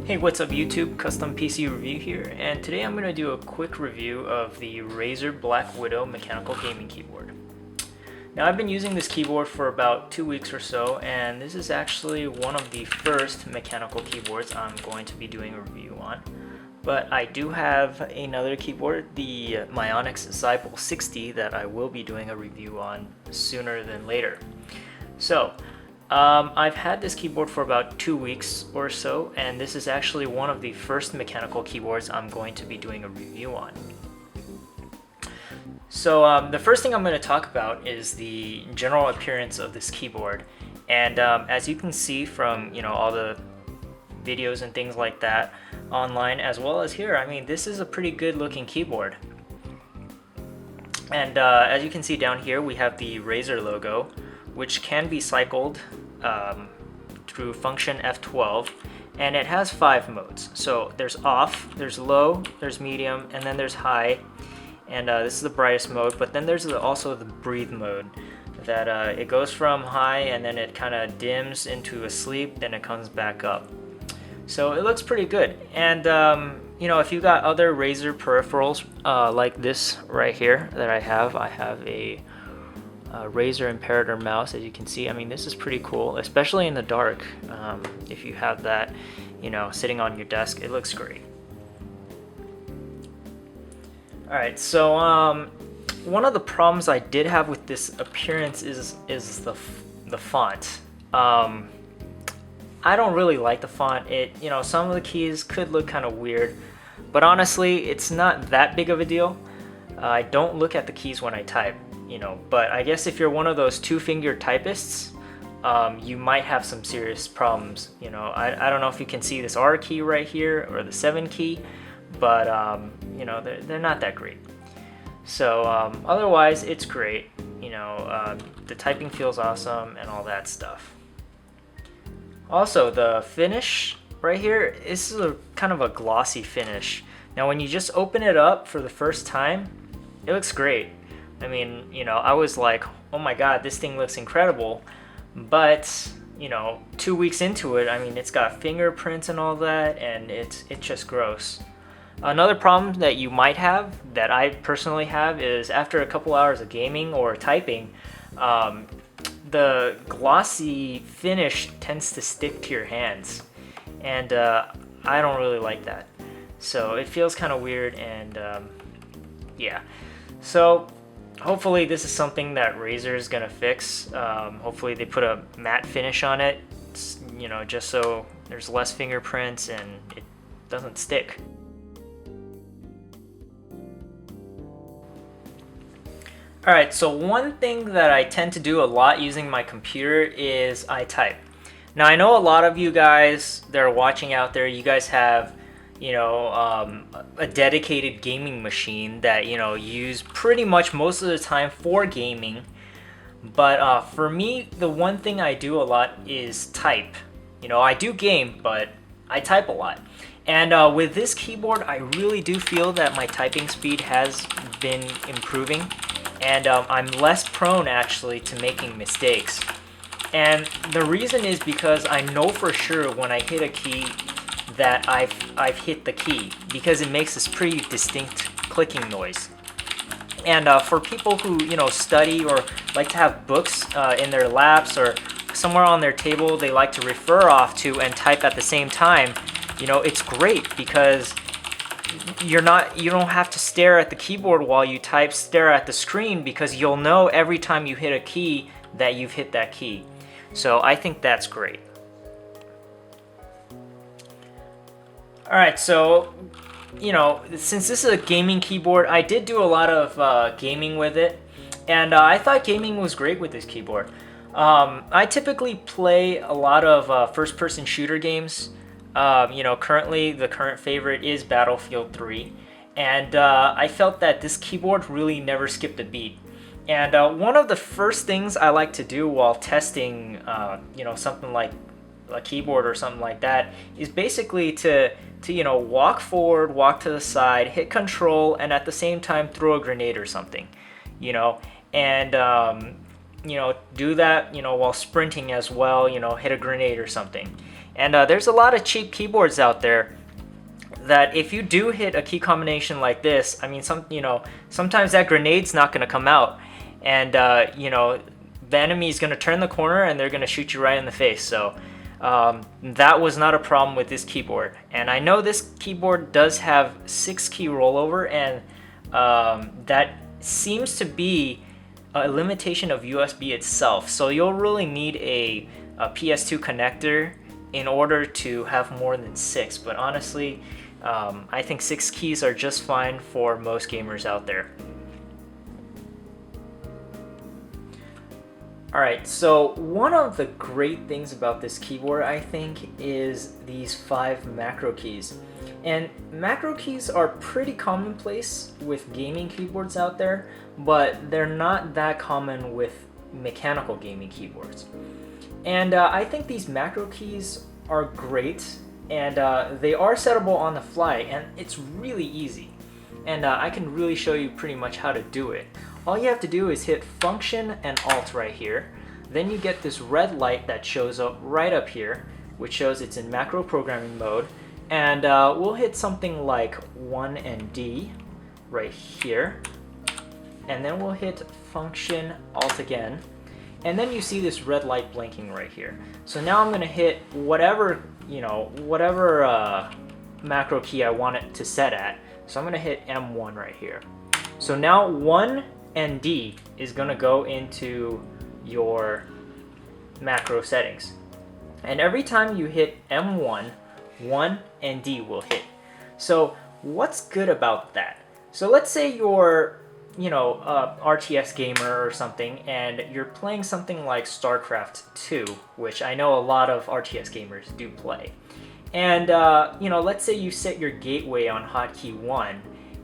Hey, what's up YouTube? Custom PC Review here, and today I'm going to do a quick review of the Razer Blackwidow mechanical gaming keyboard. Now I've been using this keyboard for about 2 weeks or so, and this is actually one of the first mechanical keyboards I'm going to be doing a review on. But I do have another keyboard, the Myonix Zyble 60, that I will be doing a review on sooner than later. So, I've had this keyboard for about 2 weeks or so, and this is actually one of the first mechanical keyboards I'm going to be doing a review on. So the first thing I'm going to talk about is the general appearance of this keyboard. And as you can see from all the videos and things like that online, as well as here, I mean, this is a pretty good looking keyboard. And as you can see down here, we have the Razer logo, which can be cycled through function F12, and it has 5 modes. So there's off, there's low, there's medium, and then there's high, and this is the brightest mode. But then there's also the breathe mode, that it goes from high and then it kind of dims into a sleep, then it comes back up. So it looks pretty good. And if you got other Razer peripherals like this right here that I have a Razer Imperator mouse. As you can see, I mean, this is pretty cool, especially in the dark. If you have that, sitting on your desk, it looks great. All right, so one of the problems I did have with this appearance is the font. I don't really like the font. Some of the keys could look kind of weird, but honestly, it's not that big of a deal. I don't look at the keys when I type. But I guess if you're one of those 2-finger typists, you might have some serious problems. I don't know if you can see this R key right here or the 7 key, but they're not that great. So otherwise, it's great. The typing feels awesome and all that stuff. Also, the finish right here, this is kind of a glossy finish. Now, when you just open it up for the first time, it looks great. I mean, I was like, oh my god, this thing looks incredible. But, 2 weeks into it, I mean, it's got fingerprints and all that, and it's just gross. Another problem that you might have, that I personally have, is after a couple hours of gaming or typing, the glossy finish tends to stick to your hands. And I don't really like that. So it feels kind of weird, and yeah. So hopefully this is something that Razer is gonna fix. Hopefully they put a matte finish on it, just so there's less fingerprints and it doesn't stick. Alright, so one thing that I tend to do a lot using my computer is I type. Now I know a lot of you guys that are watching out there, you guys have a dedicated gaming machine that you use pretty much most of the time for gaming. But for me, the one thing I do a lot is type. I do game, but I type a lot. And with this keyboard, I really do feel that my typing speed has been improving, and I'm less prone actually to making mistakes. And the reason is because I know for sure when I hit a key that I've hit the key, because it makes this pretty distinct clicking noise. And for people who study or like to have books in their laps or somewhere on their table they like to refer off to and type at the same time, it's great because you don't have to stare at the keyboard while you type, stare at the screen, because you'll know every time you hit a key that you've hit that key. So I think that's great. Alright, so, since this is a gaming keyboard, I did do a lot of gaming with it, and I thought gaming was great with this keyboard. I typically play a lot of first-person shooter games. Currently, the current favorite is Battlefield 3, and I felt that this keyboard really never skipped a beat. And one of the first things I like to do while testing, something like a keyboard or something like that, is basically to walk forward, walk to the side, hit control, and at the same time throw a grenade or something, and do that while sprinting as well, hit a grenade or something. And there's a lot of cheap keyboards out there that if you do hit a key combination like this, I mean, sometimes that grenade's not going to come out, and the enemy is going to turn the corner and they're going to shoot you right in the face. So that was not a problem with this keyboard. And I know this keyboard does have 6-key rollover, and that seems to be a limitation of USB itself. So you'll really need a PS2 connector in order to have more than 6. But honestly, I think 6 keys are just fine for most gamers out there. Alright, so one of the great things about this keyboard, I think, is these 5 macro keys. And macro keys are pretty commonplace with gaming keyboards out there, but they're not that common with mechanical gaming keyboards. And I think these macro keys are great, and they are settable on the fly, and it's really easy. And I can really show you pretty much how to do it. All you have to do is hit Function and Alt right here. Then you get this red light that shows up right up here, which shows it's in macro programming mode. And we'll hit something like 1 and D right here. And then we'll hit Function, Alt again. And then you see this red light blinking right here. So now I'm going to hit whatever macro key I want it to set at. So I'm going to hit M1 right here. So now 1 and D is going to go into your macro settings. And every time you hit M1, 1 and D will hit. So what's good about that? So let's say you're a RTS gamer or something, and you're playing something like StarCraft 2, which I know a lot of RTS gamers do play. And let's say you set your gateway on hotkey 1,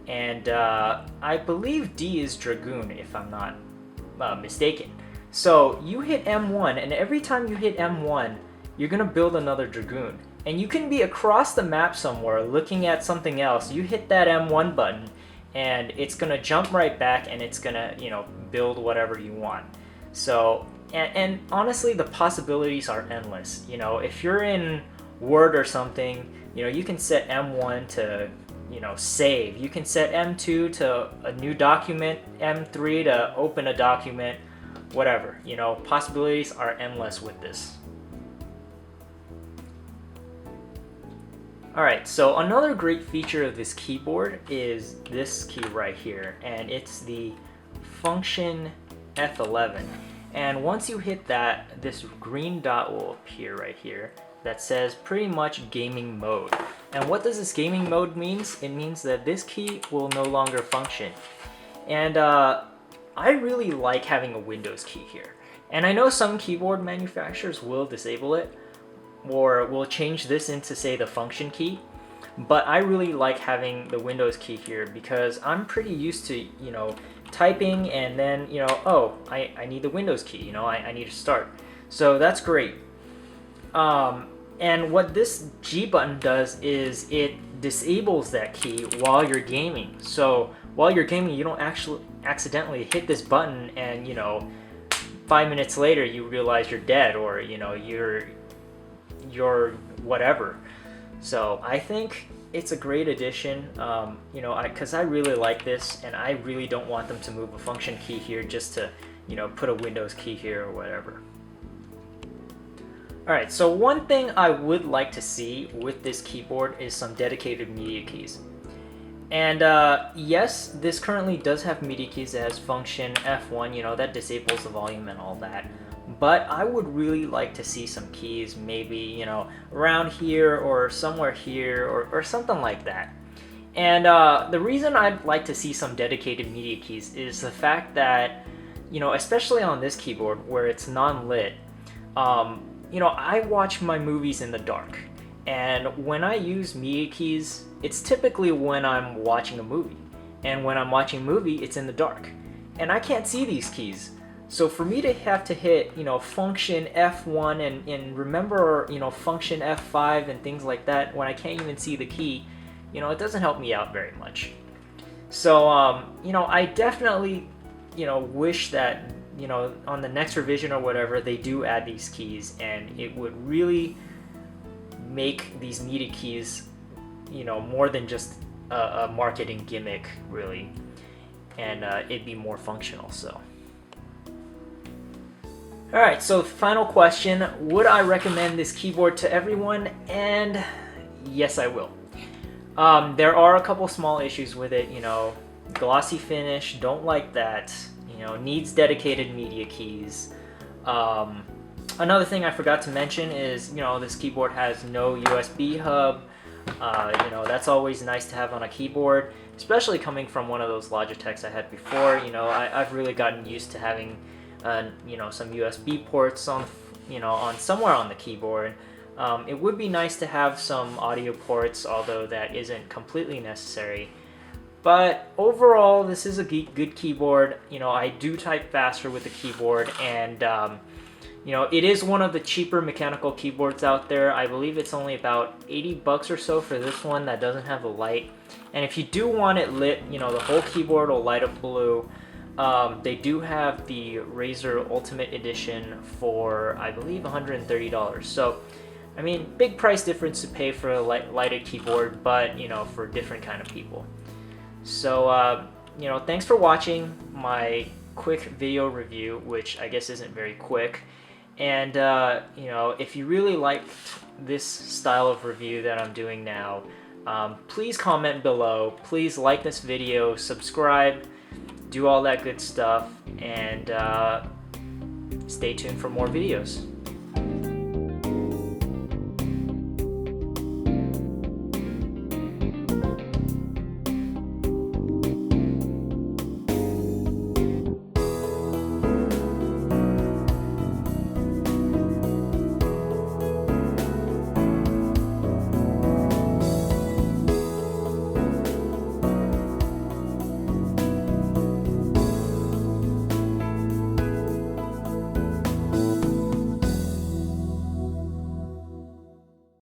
and I believe D is Dragoon, if I'm not mistaken. So you hit M1, and every time you hit M1, you're going to build another Dragoon. And you can be across the map somewhere looking at something else. You hit that M1 button, and it's going to jump right back, and it's going to build whatever you want. So, and honestly, the possibilities are endless. If you're in Word or something, you can set M1 to save. You can set M2 to a new document, M3 to open a document, whatever. Possibilities are endless with this. Alright, so another great feature of this keyboard is this key right here, and it's the Function F11. And once you hit that, this green dot will appear right here that says pretty much gaming mode. And what does this gaming mode means? It means that this key will no longer function. And I really like having a Windows key here. And I know some keyboard manufacturers will disable it, or will change this into, say, the function key. But I really like having the Windows key here because I'm pretty used to, typing and then, oh, I need the Windows key, I need to start. So that's great. And what this G button does is it disables that key while you're gaming. So while you're gaming, you don't actually accidentally hit this button and, 5 minutes later you realize you're dead, or, you're whatever. So I think it's a great addition, because I really like this, and I really don't want them to move a function key here just to, put a Windows key here or whatever. Alright, so one thing I would like to see with this keyboard is some dedicated media keys. And yes, this currently does have media keys that has function F1, that disables the volume and all that. But I would really like to see some keys, maybe, around here or somewhere here or something like that. And the reason I'd like to see some dedicated media keys is the fact that, especially on this keyboard where it's non-lit, I watch my movies in the dark. And when I use media keys, it's typically when I'm watching a movie. And when I'm watching a movie, it's in the dark. And I can't see these keys. So for me to have to hit, function F1 and remember, function F5 and things like that when I can't even see the key, it doesn't help me out very much. So, I definitely, wish that, on the next revision or whatever, they do add these keys, and it would really make these MIDI keys, more than just a marketing gimmick, really, and it'd be more functional. So, all right. So, final question: would I recommend this keyboard to everyone? And yes, I will. There are a couple small issues with it. Glossy finish. Don't like that. Needs dedicated media keys. Another thing I forgot to mention is, this keyboard has no USB hub. That's always nice to have on a keyboard, especially coming from one of those Logitechs I had before. I've really gotten used to having, some USB ports on somewhere on the keyboard. It would be nice to have some audio ports, although that isn't completely necessary. But overall, this is a good keyboard. I do type faster with the keyboard, and it is one of the cheaper mechanical keyboards out there. I believe it's only about $80 or so for this one that doesn't have a light. And if you do want it lit, the whole keyboard will light up blue. They do have the Razer Ultimate Edition for, I believe, $130. So, I mean, big price difference to pay for a lighted keyboard, but, for different kind of people. So, thanks for watching my quick video review, which I guess isn't very quick. And, if you really liked this style of review that I'm doing now, please comment below. Please like this video, subscribe, do all that good stuff, and stay tuned for more videos.